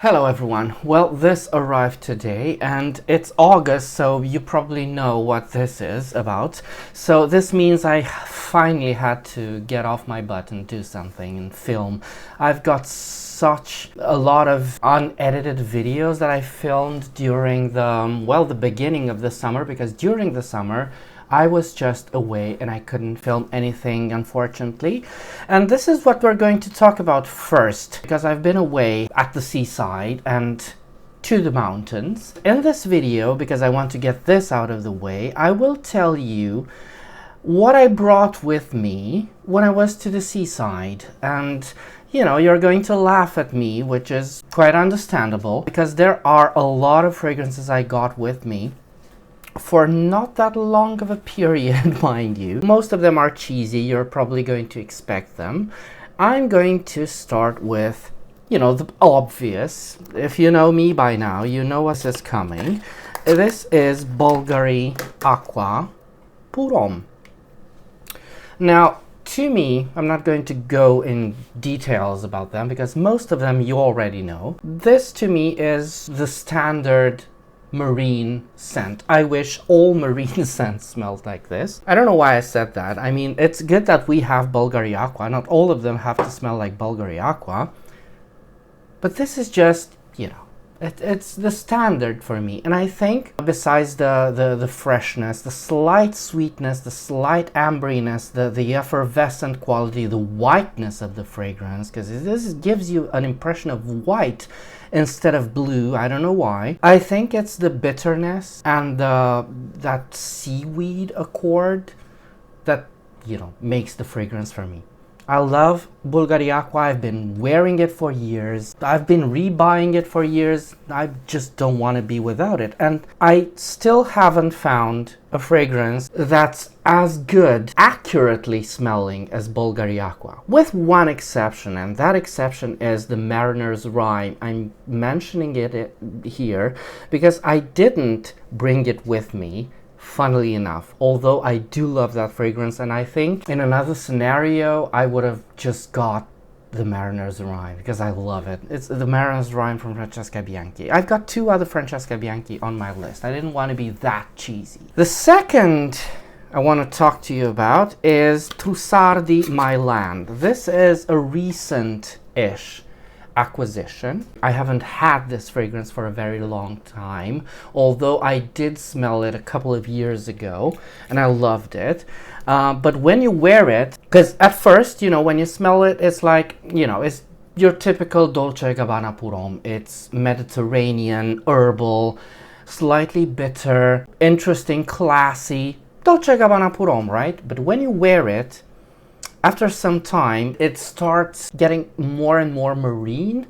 Hello everyone. Well, this arrived today and it's August, so you probably know what this is about. So this means I finally had to get off my butt and do something and film. I've got such a lot of unedited videos that I filmed during the beginning of the summer, because during the summer I was just away and I couldn't film anything, unfortunately. And this is what we're going to talk about first, because I've been away at the seaside and to the mountains. In this video, because I want to get this out of the way, I will tell you what I brought with me when I was to the seaside. And you know, you're going to laugh at me, which is quite understandable, because there are a lot of fragrances I got with me for not that long of a period, mind you. Most of them are cheesy, you're probably going to expect them. I'm going to start with, you know, the obvious. If you know me by now, you know what is coming. This is Bulgari Aqua Homme. Now, to me, I'm not going to go in details about them because most of them you already know. This to me is the standard marine scent. I wish all marine scents smelled like this. I don't know why I said that. I mean, it's good that we have Bulgari Aqua. Not all of them have to smell like Bulgari Aqua. But this is just, you know, it's the standard for me. And I think besides the freshness, the slight sweetness, the slight amberiness, the effervescent quality, the whiteness of the fragrance, because this gives you an impression of white instead of blue. I don't know why. I think it's the bitterness and that seaweed accord that, you know, makes the fragrance for me. I love Bulgari Aqua. I've been wearing it for years. I've been rebuying it for years. I just don't want to be without it. And I still haven't found a fragrance that's as good, accurately smelling as Bulgari Aqua. With one exception, and that exception is the Mariner's Rhyme. I'm mentioning it here because I didn't bring it with me, funnily enough, although I do love that fragrance, and I think in another scenario I would have just got the Mariner's Rhyme because I love it. It's the Mariner's Rhyme from Francesca Bianchi. I've got two other Francesca Bianchi on my list. I didn't want to be that cheesy. The second I want to talk to you about is Trussardi My Land. This is a recent-ish acquisition. I haven't had this fragrance for a very long time, although I did smell it a couple of years ago and I loved it. But when you wear it, because at first, you know, when you smell it, it's like, you know, it's your typical Dolce & Gabbana Homme. It's Mediterranean, herbal, slightly bitter, interesting, classy, Dolce & Gabbana Homme, right? But when you wear it, after some time, it starts getting more and more marine.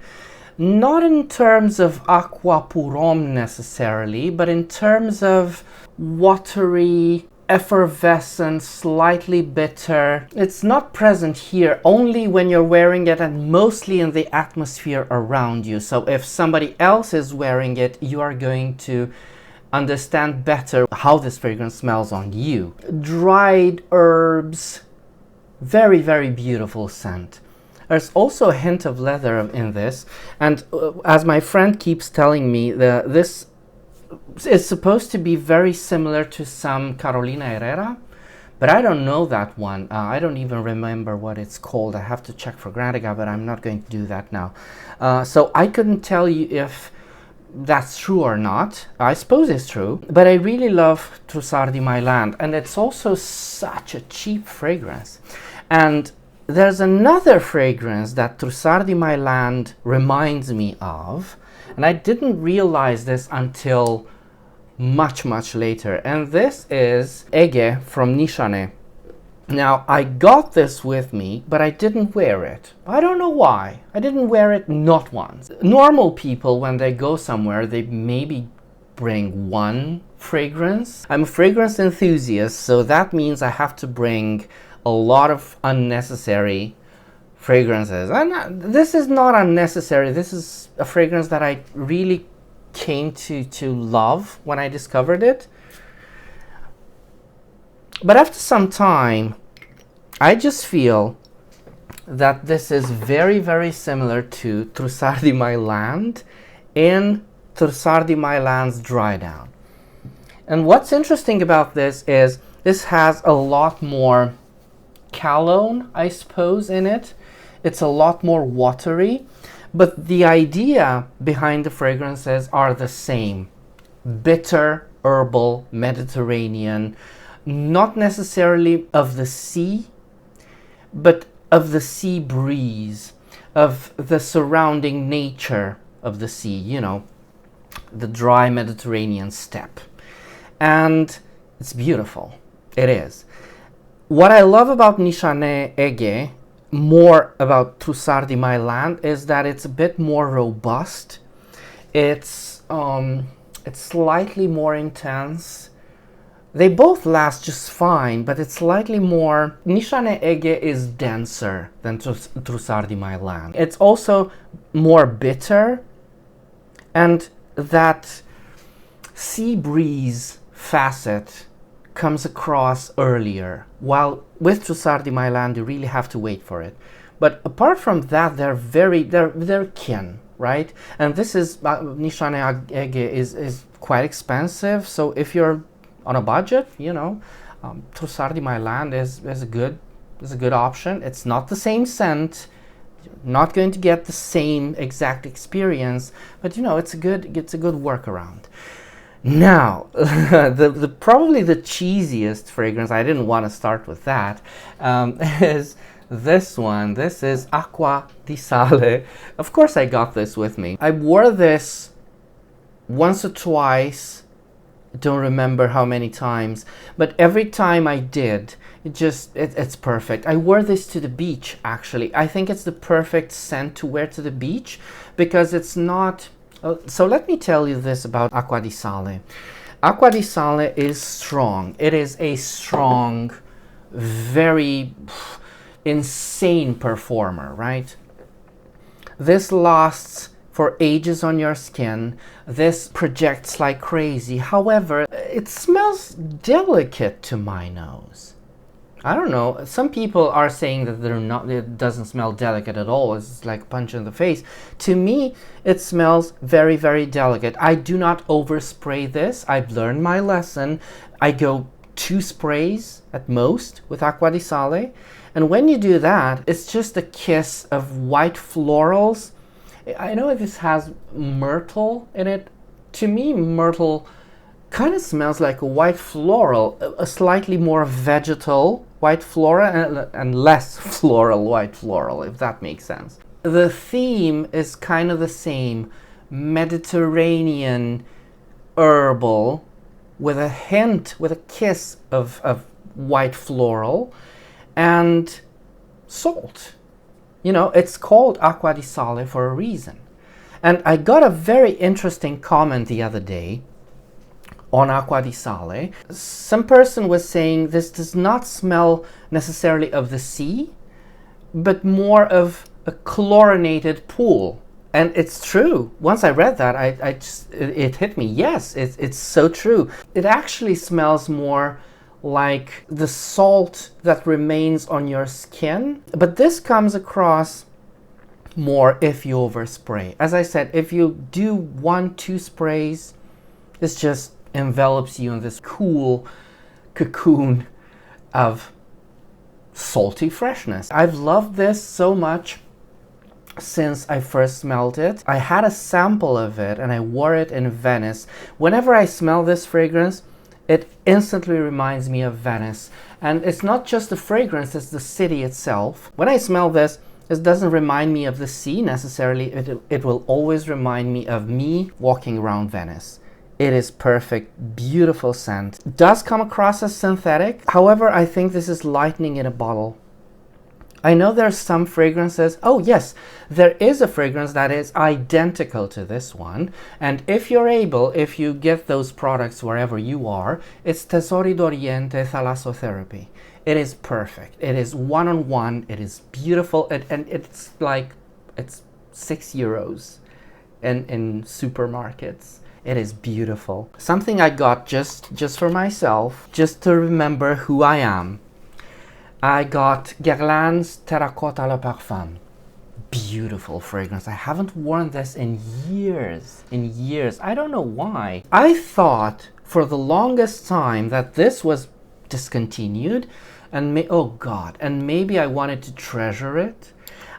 Not in terms of Acqua Homme necessarily, but in terms of watery, effervescent, slightly bitter. It's not present here, only when you're wearing it and mostly in the atmosphere around you. So if somebody else is wearing it, you are going to understand better how this fragrance smells on you. Dried herbs, very, very beautiful scent. There's also a hint of leather in this, and as my friend keeps telling me, this is supposed to be very similar to some Carolina Herrera, but I don't know that one. I don't even remember what it's called. I have to check for Gradiga, but I'm not going to do that now. So I couldn't tell you if that's true or not. I suppose it's true, but I really love Trussardi My Land, and it's also such a cheap fragrance. And there's another fragrance that Trussardi My Land reminds me of, and I didn't realize this until much later, and this is EGE from Nishane. Now, I got this with me, but I didn't wear it. I don't know why. I didn't wear it not once. Normal people, when they go somewhere, they maybe bring one fragrance. I'm a fragrance enthusiast, so that means I have to bring a lot of unnecessary fragrances. And this is not unnecessary. This is a fragrance that I really came to love when I discovered it. But after some time, I just feel that this is very, very similar to Trussardi My Land in Trussardi My Land's Dry Down. And what's interesting about this is this has a lot more cologne, I suppose, in it. It's a lot more watery, but the idea behind the fragrances are the same. Bitter, herbal, Mediterranean, not necessarily of the sea, but of the sea breeze, of the surrounding nature of the sea, you know, the dry Mediterranean steppe. And it's beautiful. It is. What I love about Nishane EGE, more about Trussardi My Land, is that it's a bit more robust. It's slightly more intense. They both last just fine, but it's slightly more... Nishane EGE is denser than Trussardi My Land. It's also more bitter, and that sea breeze facet comes across earlier, while with Trussardi My Land you really have to wait for it. But apart from that, they're kin, right? And this is Nishane EGE is quite expensive, so if you're on a budget, you know, Trussardi My Land is a good option. It's not the same scent, you're not going to get the same exact experience, but you know, it's a good workaround. Now, probably the cheesiest fragrance, I didn't want to start with that, is this one. This is Acqua di Sale. Of course I got this with me. I wore this once or twice, don't remember how many times, but every time I did, it's perfect. I wore this to the beach, actually. I think it's the perfect scent to wear to the beach because it's not... So let me tell you this about Acqua di Sale. Acqua di Sale is strong. It is a strong, very insane performer, right? This lasts for ages on your skin. This projects like crazy. However, it smells delicate to my nose. I don't know. Some people are saying that it doesn't smell delicate at all. It's like a punch in the face. To me, it smells very, very delicate. I do not overspray this. I've learned my lesson. I go 2 sprays at most with Acqua di Sale. And when you do that, it's just a kiss of white florals. I know this has myrtle in it. To me, myrtle kind of smells like a white floral, a slightly more vegetal white floral and less floral white floral, if that makes sense. The theme is kind of the same, Mediterranean herbal with a hint, with a kiss of white floral and salt. You know, it's called Acqua di Sale for a reason. And I got a very interesting comment the other day on Acqua di Sale. Some person was saying this does not smell necessarily of the sea, but more of a chlorinated pool. And it's true. Once I read that, it hit me. Yes, it's so true. It actually smells more like the salt that remains on your skin. But this comes across more if you overspray. As I said, if you do 1-2 sprays, this just envelops you in this cool cocoon of salty freshness. I've loved this so much since I first smelled it. I had a sample of it and I wore it in Venice. Whenever I smell this fragrance, it instantly reminds me of Venice. And it's not just the fragrance, it's the city itself. When I smell this, it doesn't remind me of the sea necessarily. It will always remind me of me walking around Venice. It is perfect, beautiful scent. It does come across as synthetic. However, I think this is lightning in a bottle. I know there's some fragrances. Oh yes, there is a fragrance that is identical to this one. And if you're able, if you get those products wherever you are, it's Tesori d'Oriente Thalassotherapy. It is perfect. It is one-on-one. It is beautiful. And it's like, it's €6 in supermarkets. It is beautiful. Something I got just for myself, just to remember who I am. I got Guerlain's Terracotta Le Parfum. Beautiful fragrance. I haven't worn this in years. I don't know why. I thought for the longest time that this was discontinued, and and maybe I wanted to treasure it.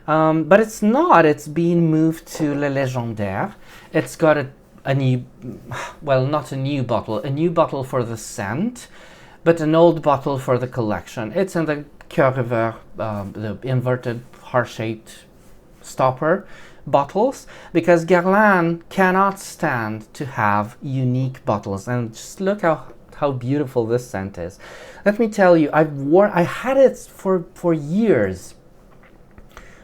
But it's not. It's been moved to Le Légendaire. It's got a new, well, not a new bottle for the scent, but an old bottle for the collection. It's in the Cœur Rêveur, the inverted heart-shaped stopper bottles, because Guerlain cannot stand to have unique bottles. And just look how beautiful this scent is. Let me tell you, I had it for years.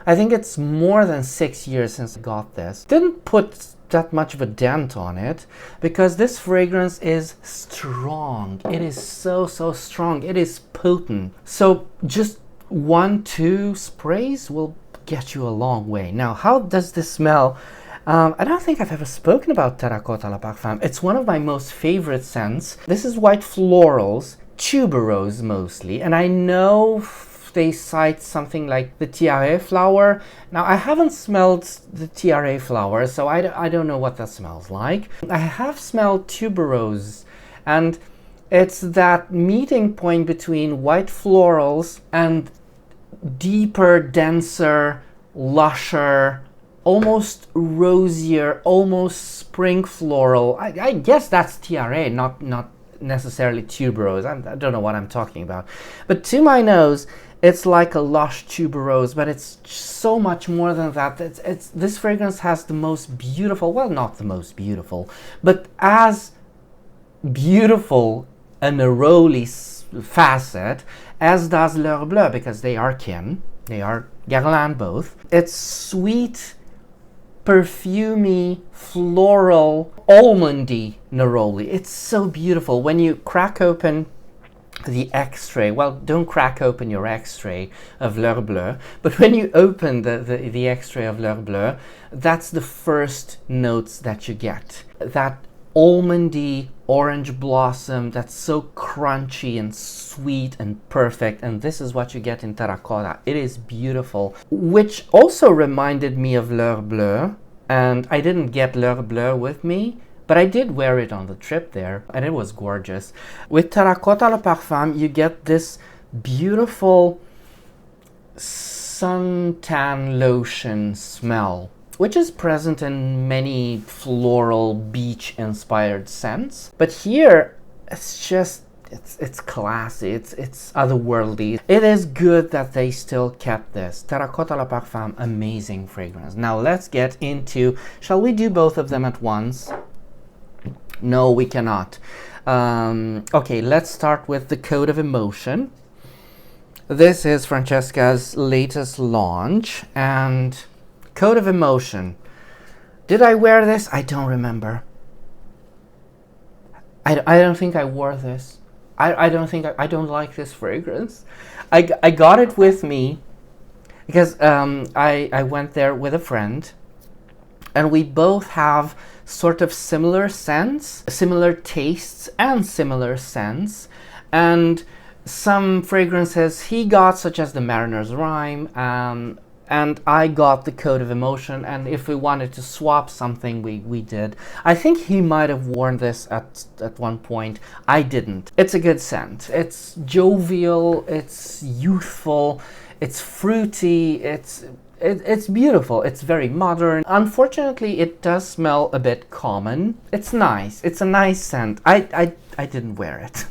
I think it's more than 6 years since I got this. Didn't put that much of a dent on it, because this fragrance is strong. It is so strong. It is potent. So just 1-2 sprays will get you a long way. Now, how does this smell? I don't think I've ever spoken about Terracotta Le Parfum. It's one of my most favorite scents. This is white florals, tuberose mostly, and I know they cite something like the tiare flower. Now, I haven't smelled the tiare flower, so I don't know what that smells like. I have smelled tuberose, and it's that meeting point between white florals and deeper, denser, lusher, almost rosier, almost spring floral. I guess that's tiare, not necessarily tuberose. I don't know what I'm talking about. But to my nose, it's like a lush tuberose, but it's so much more than that. This fragrance has the most beautiful, well, not the most beautiful, but as beautiful a neroli facet as does L'Heure Bleue, because they are kin. They are Guerlain both. It's sweet, perfumey, floral, almondy neroli. It's so beautiful. When you crack open the X-ray, well, don't crack open your X-ray of L'Heure Bleue, but when you open the X-ray of L'Heure Bleue, that's the first notes that you get. That almondy orange blossom that's so crunchy and sweet and perfect, and this is what you get in Terracotta. It is beautiful, which also reminded me of L'Heure Bleue, and I didn't get L'Heure Bleue with me, but I did wear it on the trip there, and it was gorgeous. With Terracotta Le Parfum, you get this beautiful suntan lotion smell, which is present in many floral beach-inspired scents. But here, it's classy, it's otherworldly. It is good that they still kept this. Terracotta Le Parfum, amazing fragrance. Now let's get into, shall we do both of them at once? No, we cannot. Okay, let's start with the Code of Emotion. This is Francesca's latest launch, and Code of Emotion. Did I wear this? I don't remember. I don't think I wore this. I don't like this fragrance. I got it with me because I went there with a friend, and we both have sort of similar scents, similar tastes, and similar scents. And some fragrances he got, such as the Mariner's Rhyme, and I got the Code of Emotion, and if we wanted to swap something, we did. I think he might have worn this at one point. I didn't. It's a good scent. It's jovial, it's youthful, it's fruity, it's beautiful, it's very modern. Unfortunately, it does smell a bit common. It's nice. It's a nice scent. I didn't wear it.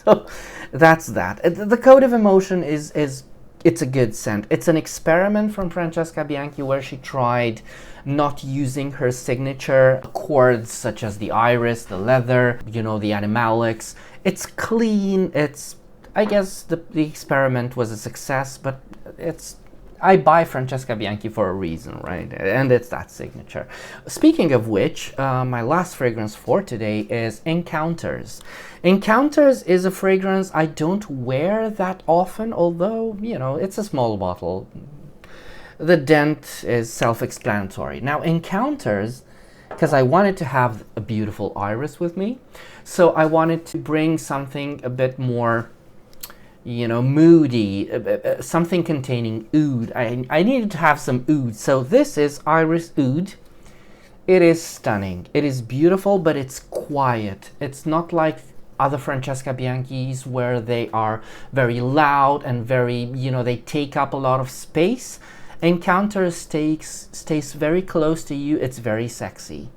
So that's that. The Code of Emotion it's a good scent. It's an experiment from Francesca Bianchi where she tried not using her signature accords such as the iris, the leather, the animalics. It's clean. I guess the experiment was a success, but I buy Francesca Bianchi for a reason, right? And it's that signature. Speaking of which, my last fragrance for today is Encounters. Encounters is a fragrance I don't wear that often, although, it's a small bottle. The dent is self-explanatory. Now, Encounters, because I wanted to have a beautiful iris with me, so I wanted to bring something a bit more you know, moody, something containing oud. I needed to have some oud. So this is Iris Oud. It is stunning. It is beautiful, but it's quiet. It's not like other Francesca Bianchis where they are very loud and very, you know, they take up a lot of space. Encounter stays very close to you. It's very sexy.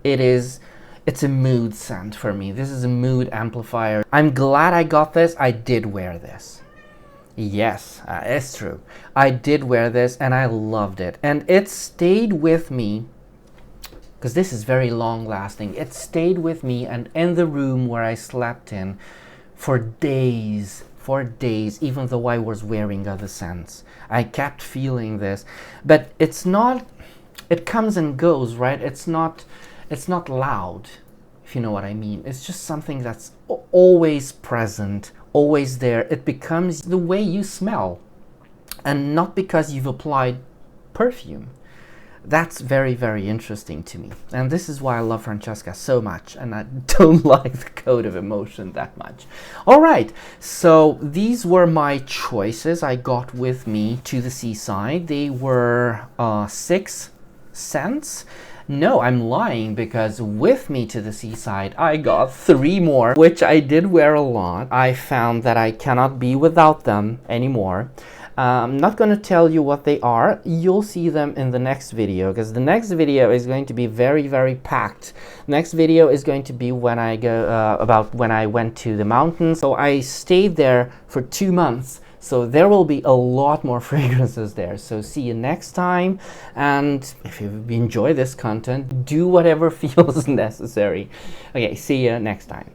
It's a mood scent for me. This is a mood amplifier. I'm glad I got this. I did wear this. Yes, it's true. I did wear this and I loved it. And it stayed with me, because this is very long lasting. It stayed with me and in the room where I slept in for days, even though I was wearing other scents. I kept feeling this, but it's not, it comes and goes, right? It's not loud, if you know what I mean. It's just something that's always present, always there. It becomes the way you smell, and not because you've applied perfume. That's very, very interesting to me. And this is why I love Francesca so much, and I don't like the Code of Emotion that much. All right, so these were my choices I got with me to the seaside. They were 6 cents. No, I'm lying, because with me to the seaside, I got 3 more, which I did wear a lot. I found that I cannot be without them anymore. I'm not going to tell you what they are. You'll see them in the next video, because the next video is going to be very, very packed. Next video is going to be when I go about when I went to the mountains. So I stayed there for 2 months. So there will be a lot more fragrances there. So see you next time. And if you enjoy this content, do whatever feels necessary. Okay, see you next time.